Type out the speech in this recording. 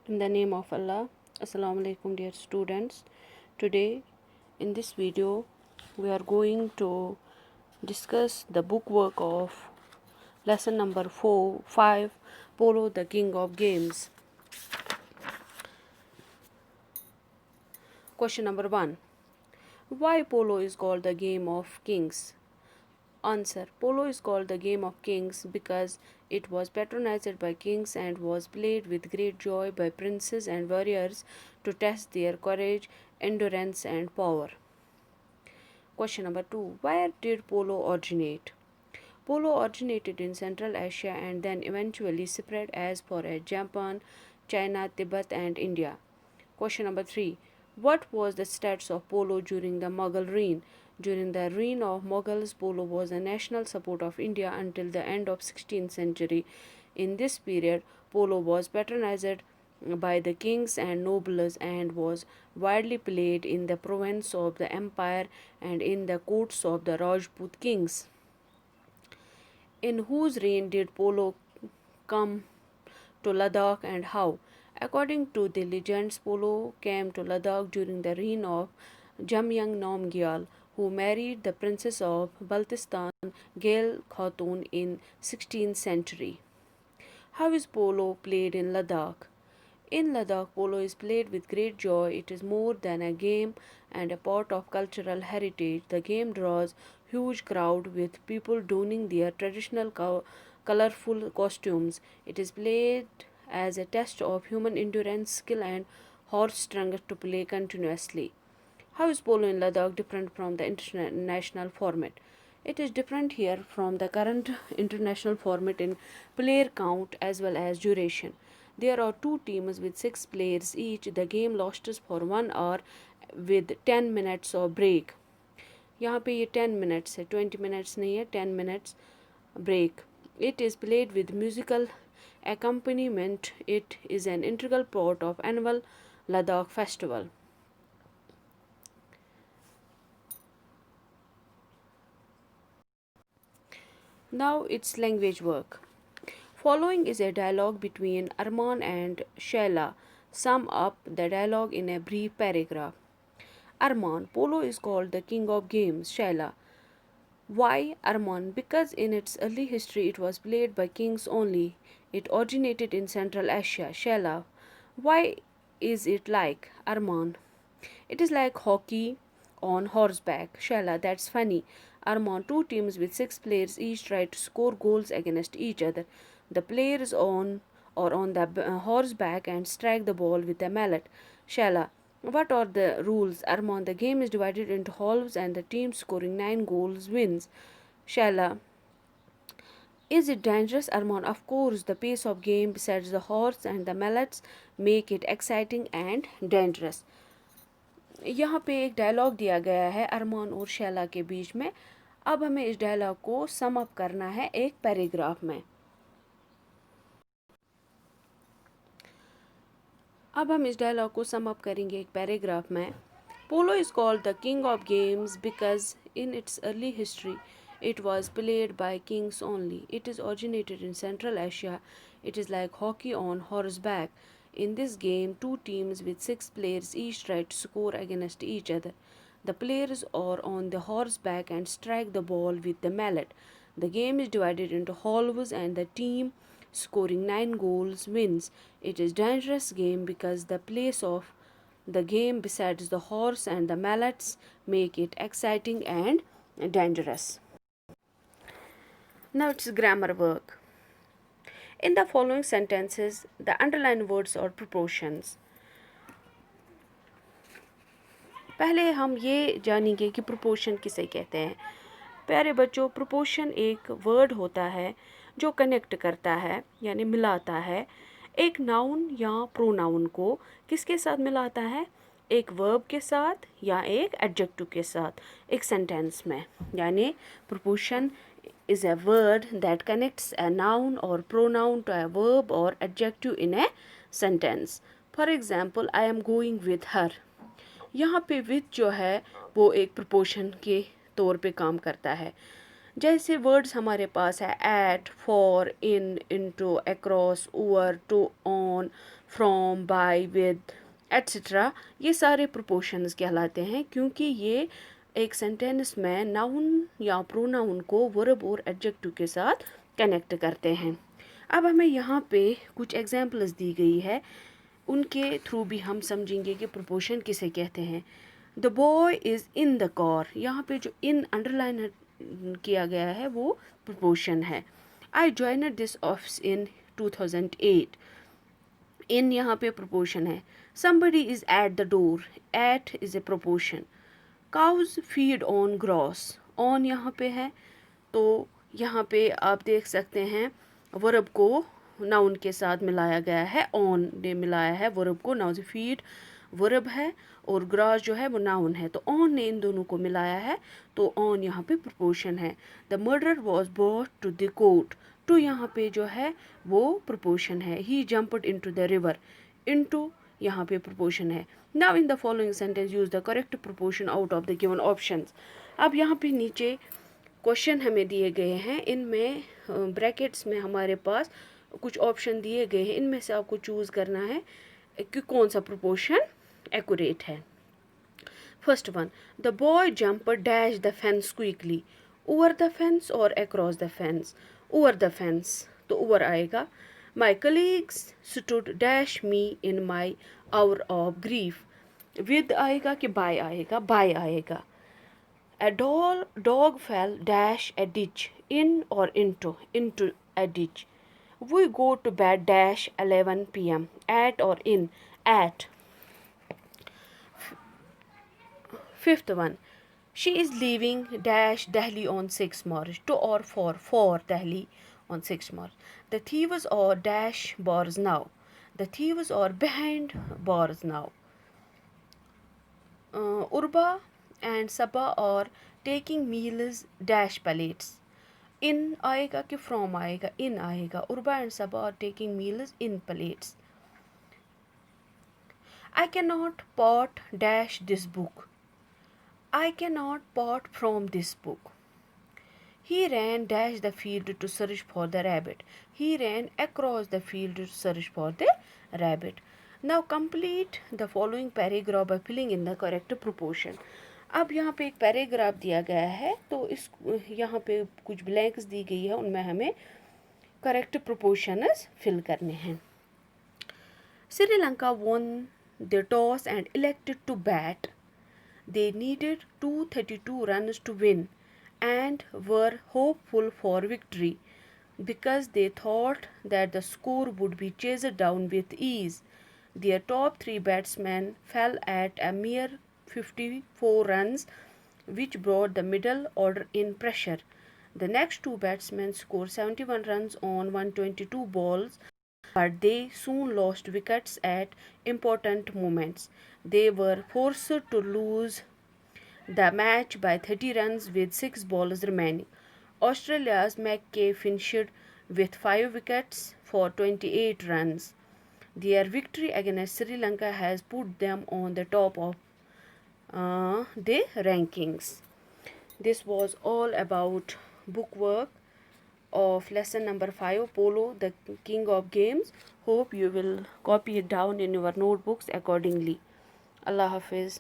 In the name of Allah, Assalamu alaikum dear students. Today in this video we are going to discuss the bookwork of lesson number 5, Polo the King of Games. Question number 1. Why polo is called the game of kings? Answer. Polo is called the game of kings because it was patronized by kings and was played with great joy by princes and warriors to test their courage, endurance, and power. Question number 2. Where did polo originate? Polo originated in Central Asia and then eventually spread as far as Japan, China, Tibet, and India. Question number 3. What was the status of polo during the Mughal reign? During the reign of Mughals, polo was a national sport of India until the end of 16th century. In this period, polo was patronized by the kings and nobles and was widely played in the province of the empire and in the courts of the Rajput kings. In whose reign did polo come to Ladakh and how? According to the legends, polo came to Ladakh during the reign of Jamyang Namgyal, who married the princess of Baltistan, Gail Khatun, in 16th century. How is polo played in Ladakh? In Ladakh, polo is played with great joy. It is more than a game and a part of cultural heritage. The game draws huge crowd with people donning their traditional colorful costumes. It is played as a test of human endurance, skill, and horse strength to play continuously. How is polo in Ladakh different from the international format? It is different here from the current international format in player count as well as duration. There are two teams with 6 players each. The game lasts for 1 hour with 10 minutes of break. यहाँ पे ये 10 minutes है, 20 minutes नहीं है, 10 minutes break. It is played with musical accompaniment. It is an integral part of annual Ladakh festival. Now it's language work. Following is a dialogue between Arman and Shaila. Sum up the dialogue in a brief paragraph. Arman, polo is called the king of games. Shaila, why Arman? Because in its early history it was played by kings only. It originated in Central Asia. Shaila, why is it like Arman? It is like hockey on horseback. Shaila, that's funny. Arman, two teams with 6 players each try to score goals against each other. The players on the horseback and strike the ball with a mallet. Shaila, what are the rules? Arman, the game is divided into halves and the team scoring 9 goals wins. Shaila, is it dangerous? Arman, of course, the pace of game besides the horse and the mallets make it exciting and dangerous. यहाँ पे एक dialogue दिया गया है अरमान और शैला के बीच में. अब हमें इस डायलॉग को सम अप करना है एक पैराग्राफ में. अब हम इस डायलॉग को सम अप करेंगे एक पैराग्राफ में. Polo is called the king of games because in its early history it was played by kings only. It is originated in Central Asia. It is like hockey on horseback. In this game, two teams with 6 players each try to score against each other. The players are on the horseback and strike the ball with the mallet. The game is divided into halves and the team scoring 9 goals wins. It is a dangerous game because the place of the game besides the horse and the mallets make it exciting and dangerous. Now it's grammar work. In the following sentences, the underlined words are proportions. पहले हम ये जानेंगे कि proportion किसे कहते हैं. प्यारे बच्चों, प्रोपोर्शन एक वर्ड होता है जो कनेक्ट करता है यानी मिलाता है एक नाउन या प्रोनाउन को किसके साथ मिलाता है, एक वर्ब के साथ या एक एडजेक्टिव के साथ एक सेंटेंस में. यानी proportion is a word that connects a noun or pronoun to a verb or adjective in a sentence. For example, I am going with her. यहाँ पे with जो है वो एक proportion के तौर पे काम करता है. जैसे वर्ड्स हमारे पास है at, for, in, into, across, over, to, on, from, by, with, etcetera, ये सारे प्रपोशंस कहलाते हैं, क्योंकि ये एक सेंटेंस में नाउन या प्रोनाउन को वर्ब और एडजेक्टिव के साथ कनेक्ट करते हैं। अब हमें यहाँ पे कुछ एग्जांपल्स दी गई है, उनके थ्रू भी हम समझेंगे कि प्रपोशन किसे कहते हैं। The boy is in the car, यहाँ पे जो इन अंडरलाइन किया गया है वो प्रपोशन है। आई ज्वाइनड दिस ऑफिस इन 2008, इन यहाँ पे प्रपोशन है। somebody is at the door, at is a proportion। cows feed on grass, on यहाँ पे है, तो यहाँ पे आप देख सकते हैं वर्ब को नाउन के साथ मिलाया गया है, ऑन ने मिलाया है वर्ब को नाउन से। फीड वर्ब है और ग्रास जो है वो नाउन है, तो ऑन ने इन दोनों को मिलाया है, तो ऑन यहाँ पे प्रपोशन है। The murder was brought to the court, to यहाँ पे जो है वो प्रपोशन है। He jumped into the river, into यहाँ पे प्रपोशन है। Now in the following sentence use the correct preposition out of the given options. अब यहाँ पे नीचे क्वेश्चन हमें दिए गए हैं, इनमें ब्रैकेट्स में हमारे पास कुछ ऑप्शन दिए गए हैं, इनमें से आपको चूज़ करना है कि कौन सा प्रपोशन एक्यूरेट है। First one, the boy jump dash the fence quickly, over the fence और across the fence. Over the fence, तो ओवर आएगा। My colleagues stood dash me in my hour of grief, with आएगा कि bye आएगा, bye आएगा। A dog fell dash a ditch, in or into a ditch. We go to bed dash 11 p.m. At or in, at. Fifth one, she is leaving dash Delhi on 6 March. To or for Delhi on 6 March. The thieves are dash bars now. The thieves are behind bars now. Urba and Sabah are taking meals dash plates. In आएगा कि from आएगा, in आएगा। Urba and Sabah are taking meals in plates. I cannot part dash this book. I cannot part from this book. He ran dash the field to search for the rabbit. He ran across the field to search for the rabbit. Now complete the following paragraph by filling in the correct proportion. अब यहाँ पे एक paragraph दिया गया है, तो इस यहाँ पे कुछ ब्लैंक्स दी गई है, उनमें हमें करेक्ट प्रोपोर्शंस फिल करने हैं। Sri Lanka won the toss and elected to bat. They needed 232 runs to win and were hopeful for victory because they thought that the score would be chased down with ease. Their top three batsmen fell at a mere 54 runs, which brought the middle order in pressure. The next two batsmen scored 71 runs on 122 balls, but they soon lost wickets at important moments. They were forced to lose the match by 30 runs with 6 balls remaining. Australia's McKay finished with 5 wickets for 28 runs. Their victory against Sri Lanka has put them on the top of the rankings. This was all about bookwork of lesson number 5, Polo, the King of Games. Hope you will copy it down in your notebooks accordingly. Allah Hafiz.